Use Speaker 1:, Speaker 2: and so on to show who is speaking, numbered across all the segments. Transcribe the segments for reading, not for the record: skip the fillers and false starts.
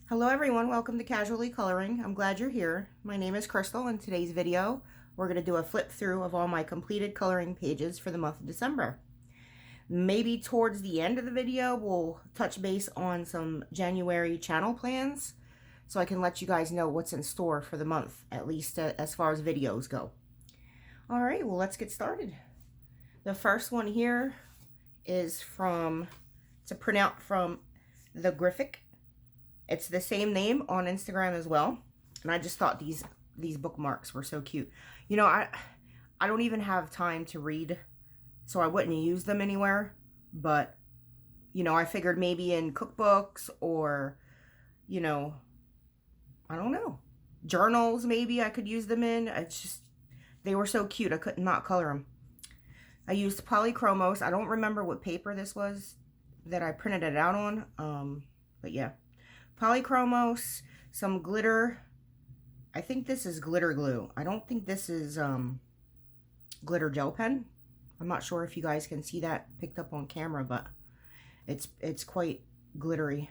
Speaker 1: Hello everyone, welcome to Casually Coloring. I'm glad you're here. My name is Crystal. In today's video, we're going to do a flip through of all my completed coloring pages for the month of December. Maybe towards the end of the video, we'll touch base on some January channel plans so I can let you guys know what's in store for the month, at least as far as videos go. All right, well, let's get started. The first one here is it's a printout from the Graphic. It's the same name on Instagram as well. And I just thought these bookmarks were so cute. You know, I don't even have time to read, so I wouldn't use them anywhere. But, you know, I figured maybe in cookbooks or, you know, I don't know, journals maybe I could use them in. It's just, they were so cute. I could not color them. I used polychromos. I don't remember what paper this was that I printed it out on. But yeah. Polychromos, some glitter. I think this is glitter glue. I don't think this is glitter gel pen. I'm not sure if you guys can see that picked up on camera, but it's quite glittery.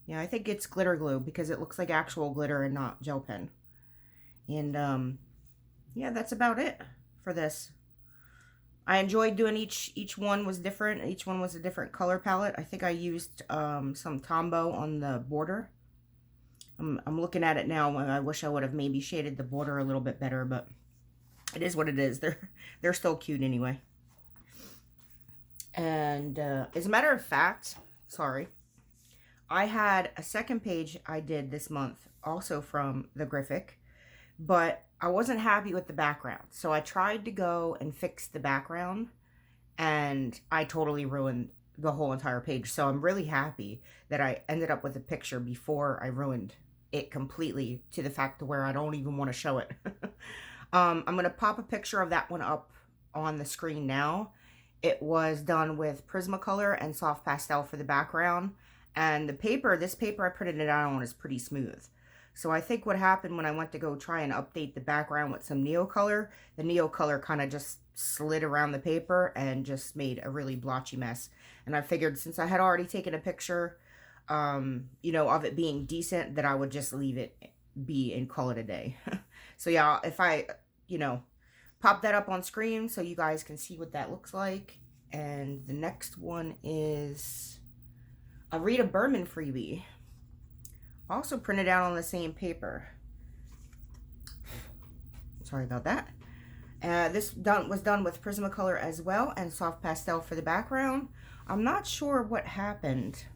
Speaker 1: Yeah, I think it's glitter glue because it looks like actual glitter and not gel pen. And yeah, that's about it for this. I enjoyed doing each one was different. Each one was a different color palette. I think I used some Tombow on the border. I'm looking at it now, and I wish I would have maybe shaded the border a little bit better, but it is what it is. They're still cute anyway. And as a matter of fact, sorry, I had a second page I did this month, also from the Graphic, but I wasn't happy with the background. So I tried to go and fix the background, and I totally ruined the whole entire page. So I'm really happy that I ended up with a picture before I ruined it completely, to the fact to where I don't even want to show it. I'm going to pop a picture of that one up on the screen now. It was done with Prismacolor and soft pastel for the background. And the paper, this paper I printed it out on, is pretty smooth. So I think what happened when I went to go try and update the background with some Neocolor, the Neocolor kind of just slid around the paper and just made a really blotchy mess. And I figured since I had already taken a picture, you know, of it being decent, that I would just leave it be and call it a day. So yeah, if I, you know, pop that up on screen so you guys can see what that looks like. And the next one is a Rita Berman freebie. Also printed out on the same paper. Sorry about that. This was done with Prismacolor as well, and soft pastel for the background. I'm not sure what happened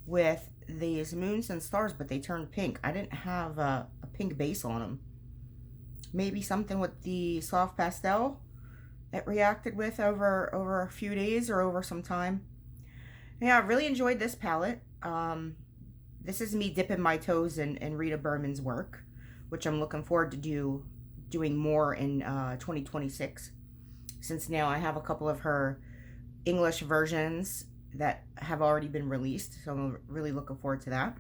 Speaker 1: with these moons and stars, but they turned pink. I didn't have a pink base on them. Maybe something with the soft pastel it reacted with over a few days or over some time. Yeah, I really enjoyed this palette. This is me dipping my toes in Rita Berman's work, which I'm looking forward to doing more in 2026, since now I have a couple of her English versions that have already been released, so I'm really looking forward to that.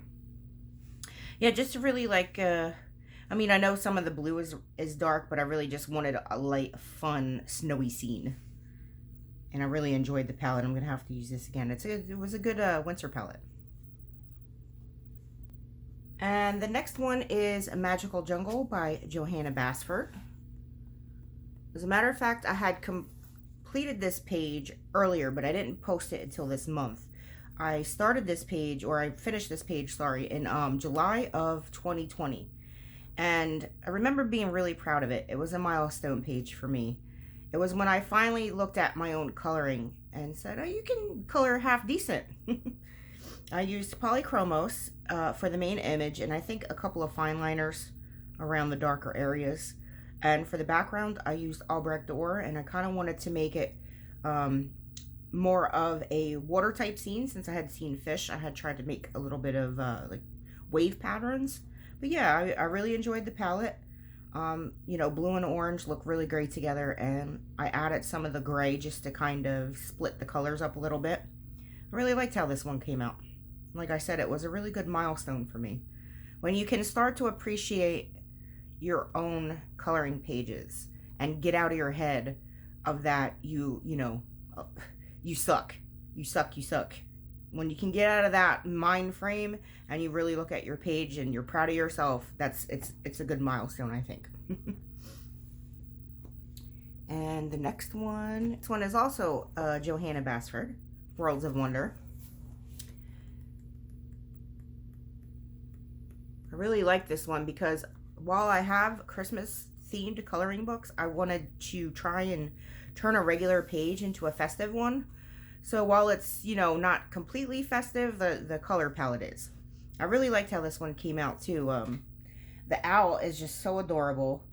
Speaker 1: Yeah, just really like, I mean, I know some of the blue is dark, but I really just wanted a light, fun, snowy scene. And I really enjoyed the palette. I'm going to have to use this again. It was a good winter palette. And the next one is A Magical Jungle by Johanna Basford. As a matter of fact, I had completed this page earlier, but I didn't post it until this month. I started this page, or I finished this page, sorry, in July of 2020. And I remember being really proud of it. It was a milestone page for me. It was when I finally looked at my own coloring and said, oh, you can color half decent. I used polychromos for the main image, and I think a couple of fine liners around the darker areas. And for the background, I used Albrecht Dürer, and I kind of wanted to make it more of a water type scene. Since I had seen fish, I had tried to make a little bit of like wave patterns. But yeah, I really enjoyed the palette. You know, blue and orange look really great together, and I added some of the gray just to kind of split the colors up a little bit. I really liked how this one came out. Like I said, it was a really good milestone for me. When you can start to appreciate your own coloring pages and get out of your head of that you know, you suck. When you can get out of that mind frame and you really look at your page and you're proud of yourself, it's a good milestone, I think. And the next one is also Johanna Basford, Worlds of Wonder. I really like this one because while I have Christmas themed coloring books, I wanted to try and turn a regular page into a festive one. So while it's, you know, not completely festive, the color palette is. I really liked how this one came out too. The owl is just so adorable.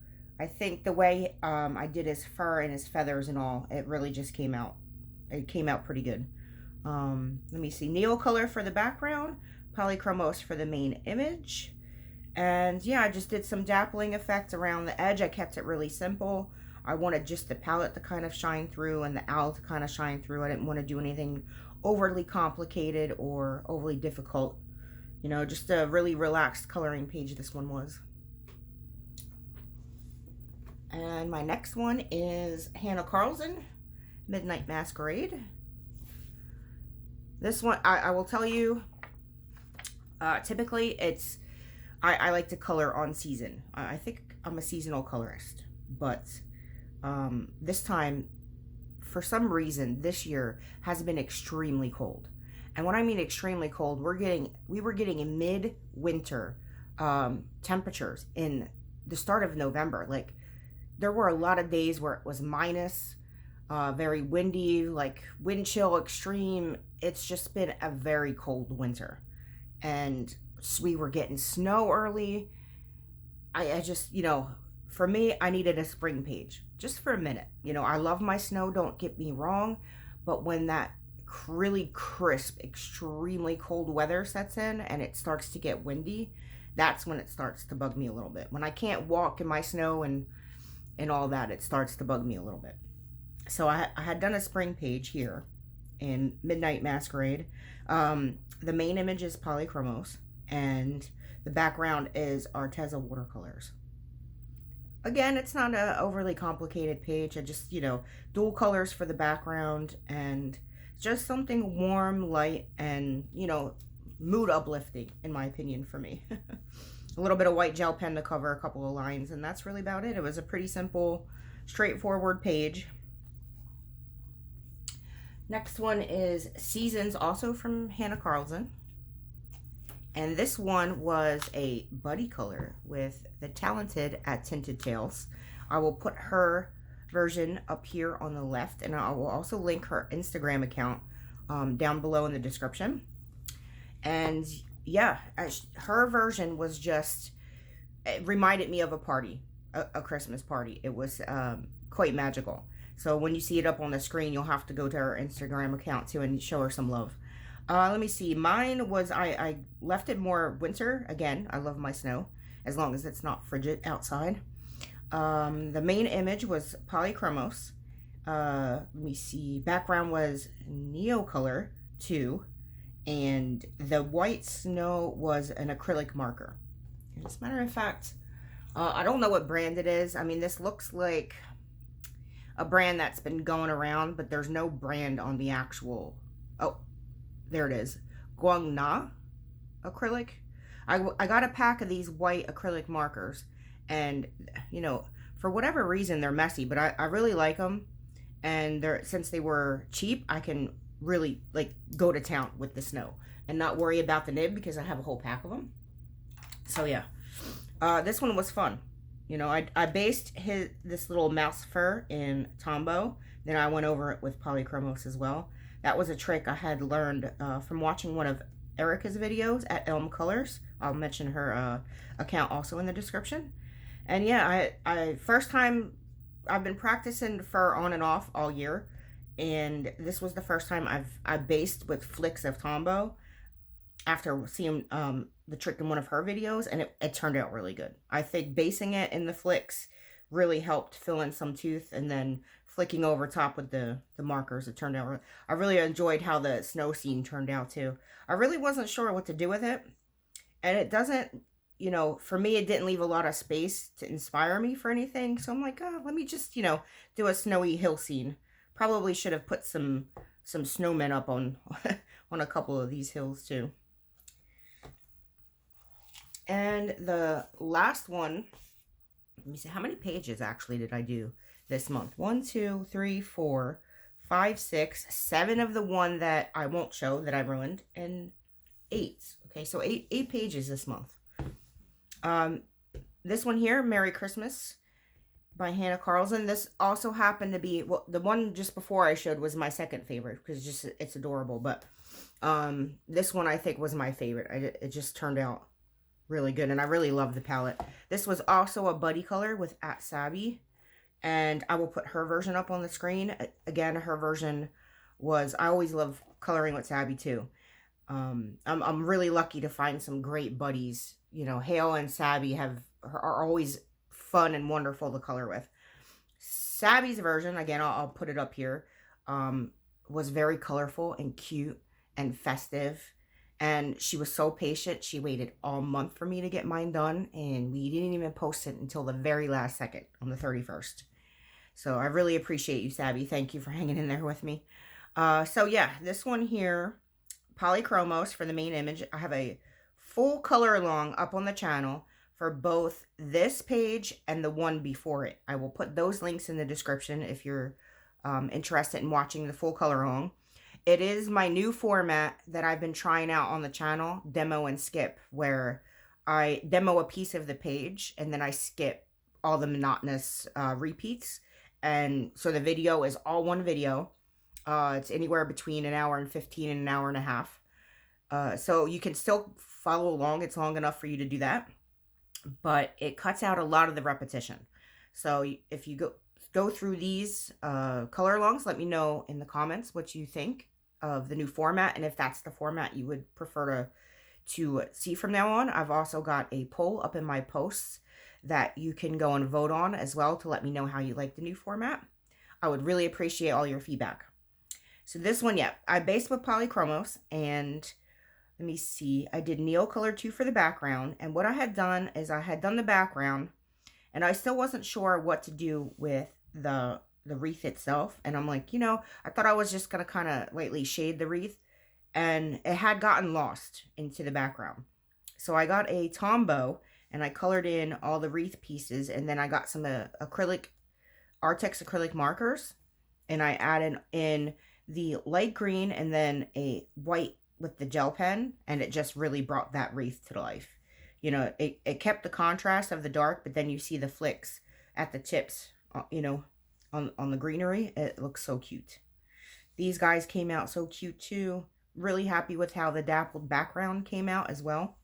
Speaker 1: I think the way I did his fur and his feathers and all, it really just came out. It came out pretty good. Let me see. Neo color for the background, polychromos for the main image. And yeah, I just did some dappling effects around the edge. I kept it really simple. I wanted just the palette to kind of shine through and the owl to kind of shine through. I didn't want to do anything overly complicated or overly difficult. You know, just a really relaxed coloring page this one was. And my next one is Hanna Karlzon, Midnight Masquerade. This one, I will tell you, typically it's, I like to color on season. I think I'm a seasonal colorist, but this time, for some reason, this year has been extremely cold. And when I mean extremely cold, we were getting mid-winter temperatures in the start of November. Like, there were a lot of days where it was minus, very windy, like wind chill extreme. It's just been a very cold winter. And we were getting snow early. I just, you know, for me, I needed a spring page just for a minute. You know, I love my snow, don't get me wrong, but when that really crisp, extremely cold weather sets in and it starts to get windy, that's when it starts to bug me a little bit. When I can't walk in my snow and all that, it starts to bug me a little bit. So I had done a spring page here in Midnight Masquerade. The main image is polychromos and the background is Arteza watercolors. Again, it's not an overly complicated page. I just, you know, dual colors for the background and just something warm, light, and, you know, mood uplifting, in my opinion, for me. A little bit of white gel pen to cover a couple of lines, and that's really about it. It was a pretty simple, straightforward page. Next one is Seasons, also from Hanna Karlzon. And this one was a buddy color with the talented at Tinted Tales. I will put her version up here on the left, and I will also link her Instagram account down below in the description. And yeah, her version was just, it reminded me of a party, a Christmas party. It was quite magical. So when you see it up on the screen, you'll have to go to her Instagram account too and show her some love. Let me see. Mine was, I left it more winter. Again, I love my snow, as long as it's not frigid outside. The main image was polychromos. Let me see. Background was Neo color too. And the white snow was an acrylic marker. As a matter of fact, I don't know what brand it is. I mean, this looks like a brand that's been going around, but there's no brand on the actual, oh, there it is, Guangna acrylic. I got a pack of these white acrylic markers, and, you know, for whatever reason, they're messy, but I really like them, and since they were cheap, I can really, like, go to town with the snow and not worry about the nib because I have a whole pack of them. So yeah, this one was fun. You know, I based this little mouse fur in Tombow. Then I went over it with polychromos as well. That was a trick I had learned from watching one of Erica's videos at Elm Colors. I'll mention her account also in the description. And yeah, I first time, I've been practicing fur on and off all year, and this was the first time I based with flicks of Tombow after seeing the trick in one of her videos, and it turned out really good. I think basing it in the flicks really helped fill in some tooth, and then flicking over top with the markers, it turned out, I really enjoyed how the snow scene turned out too. I really wasn't sure what to do with it, and it doesn't, you know, for me, it didn't leave a lot of space to inspire me for anything, so I'm like, oh, let me just, you know, do a snowy hill scene. Probably should have put some snowmen up on on a couple of these hills too. And the last one, let me see, how many pages actually did I do this month? 1, 2, 3, 4, 5, 6, 7 of the one that I won't show that I ruined, and 8. Okay, so eight pages this month. This one here, Merry Christmas by Hanna Karlzon. This also happened to be, well, the one just before I showed was my second favorite because it's adorable. But this one I think was my favorite. It just turned out really good, and I really love the palette. This was also a buddy color with @Sabby, and I will put her version up on the screen. Again, her version was, I always love coloring with Sabby too. I'm really lucky to find some great buddies. You know, Hale and Sabby are always fun and wonderful to color with. Sabby's version, again, I'll put it up here, was very colorful and cute and festive. And she was so patient. She waited all month for me to get mine done, and we didn't even post it until the very last second on the 31st. So I really appreciate you, Sabby. Thank you for hanging in there with me. So yeah, this one here, Polychromos for the main image. I have a full color along up on the channel for both this page and the one before it. I will put those links in the description if you're interested in watching the full color along. It is my new format that I've been trying out on the channel, demo and skip, where I demo a piece of the page and then I skip all the monotonous repeats. And so the video is all one video. It's anywhere between 1 hour and 15 and 1 hour and a half. So you can still follow along. It's long enough for you to do that. But it cuts out a lot of the repetition. So if you go through these color alongs, let me know in the comments what you think of the new format, and if that's the format you would prefer to see from now on. I've also got a poll up in my posts that you can go and vote on as well to let me know how you like the new format. I would really appreciate all your feedback. So this one, yeah, I based with Polychromos, and let me see, I did Neocolor 2 for the background, and what I had done is I had done the background, and I still wasn't sure what to do with the wreath itself. And I'm like, you know, I thought I was just going to kind of lightly shade the wreath, and it had gotten lost into the background. So I got a Tombow and I colored in all the wreath pieces, and then I got some Artex acrylic markers, and I added in the light green and then a white with the gel pen, and it just really brought that wreath to life. You know, it kept the contrast of the dark, but then you see the flicks at the tips, you know, on the greenery. It looks so cute. These guys came out so cute too. Really happy with how the dappled background came out as well.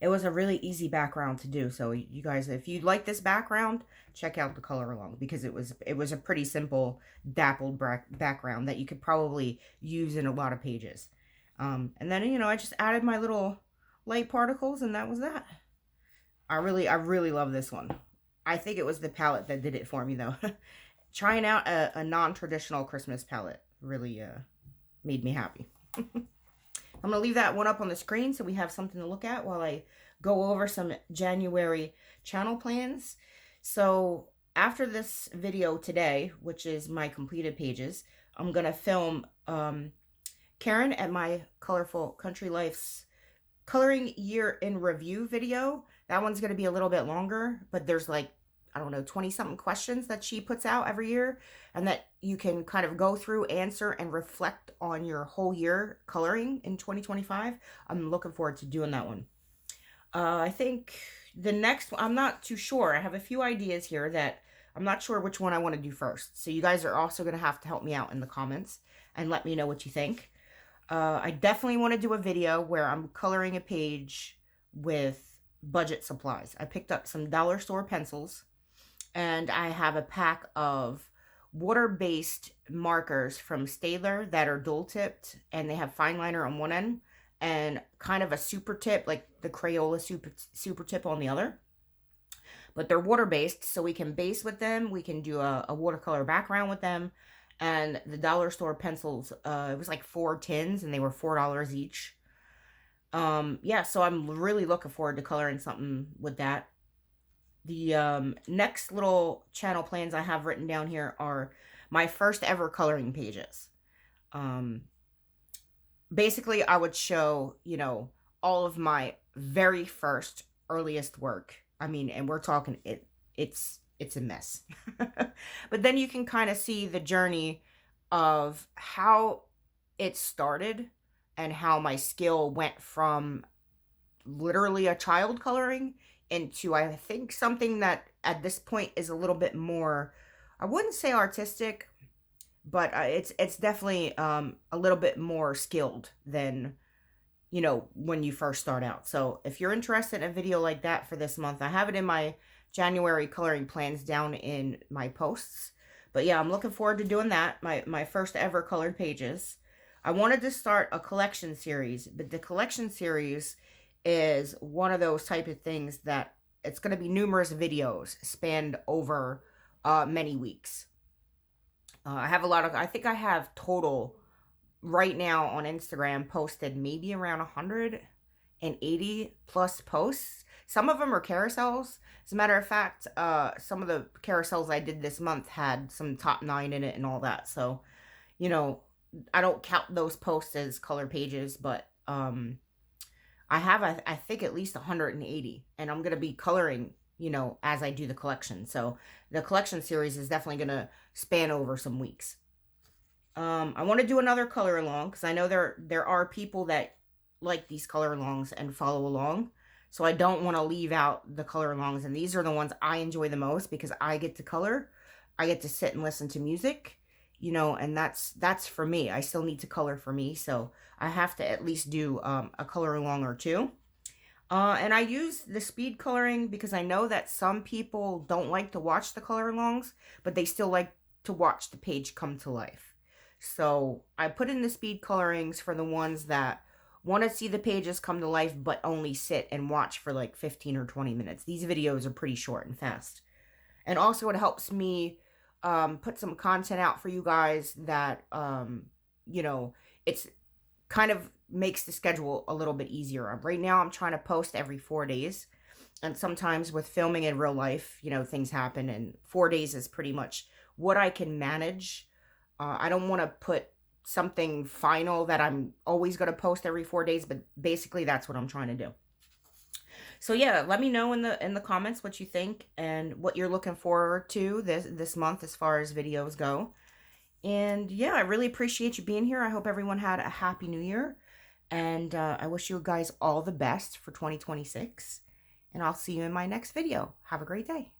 Speaker 1: It was a really easy background to do. So you guys, if you like this background, check out the color along, because it was a pretty simple dappled background that you could probably use in a lot of pages. And then, you know, I just added my little light particles, and that was that. I really love this one. I think it was the palette that did it for me, though. Trying out a non-traditional Christmas palette really made me happy. I'm going to leave that one up on the screen so we have something to look at while I go over some January channel plans. So after this video today, which is my completed pages, I'm going to film Karen at my Colorful Country Life's Coloring Year in Review video. That one's going to be a little bit longer, but there's like, I don't know, 20-something questions that she puts out every year, and that you can kind of go through, answer, and reflect on your whole year coloring in 2025. I'm looking forward to doing that one. I think the next one, I'm not too sure. I have a few ideas here that I'm not sure which one I want to do first. So you guys are also going to have to help me out in the comments and let me know what you think. I definitely want to do a video where I'm coloring a page with budget supplies. I picked up some dollar store pencils, and I have a pack of water-based markers from Staedtler that are dual-tipped, and they have fine liner on one end and kind of a super tip, like the Crayola super tip on the other. But they're water-based, so we can base with them. We can do a watercolor background with them. And the dollar store pencils, it was like 4 tins, and they were $4 each. Yeah, so I'm really looking forward to coloring something with that. The next little channel plans I have written down here are my first ever coloring pages. basically I would show, you know, all of my very first earliest work. I mean, and we're talking it's a mess. But then you can kind of see the journey of how it started and how my skill went from literally a child coloring into, I think, something that at this point is a little bit more, I wouldn't say artistic, but it's definitely a little bit more skilled than, you know, when you first start out. So if you're interested in a video like that for this month, I have it in my January coloring plans down in my posts. But yeah, I'm looking forward to doing that. My first ever colored pages. I wanted to start a collection series, but the collection series is one of those type of things that it's going to be numerous videos spanned over many weeks. I have a lot of, I think I have total right now on Instagram posted maybe around 180 plus posts. Some of them are carousels. As a matter of fact, some of the carousels I did this month had some top 9 in it and all that. So, you know, I don't count those posts as color pages, but I have, I think, at least 180, and I'm going to be coloring, you know, as I do the collection. So the collection series is definitely going to span over some weeks. I want to do another color along because I know there are people that like these color alongs and follow along. So I don't want to leave out the color alongs, and these are the ones I enjoy the most because I get to color. I get to sit and listen to music, you know, and that's for me. I still need to color for me, so I have to at least do a color along or two. And I use the speed coloring because I know that some people don't like to watch the color alongs, but they still like to watch the page come to life. So I put in the speed colorings for the ones that want to see the pages come to life, but only sit and watch for like 15 or 20 minutes. These videos are pretty short and fast. And also it helps me put some content out for you guys that, you know, it's kind of makes the schedule a little bit easier. Right now I'm trying to post every 4 days. And sometimes with filming in real life, you know, things happen, and 4 days is pretty much what I can manage. I don't want to put something final that I'm always going to post every 4 days, but basically that's what I'm trying to do. So yeah, let me know in the comments what you think and what you're looking forward to this month as far as videos go. And yeah, I really appreciate you being here. I hope everyone had a happy new year. And I wish you guys all the best for 2026. And I'll see you in my next video. Have a great day.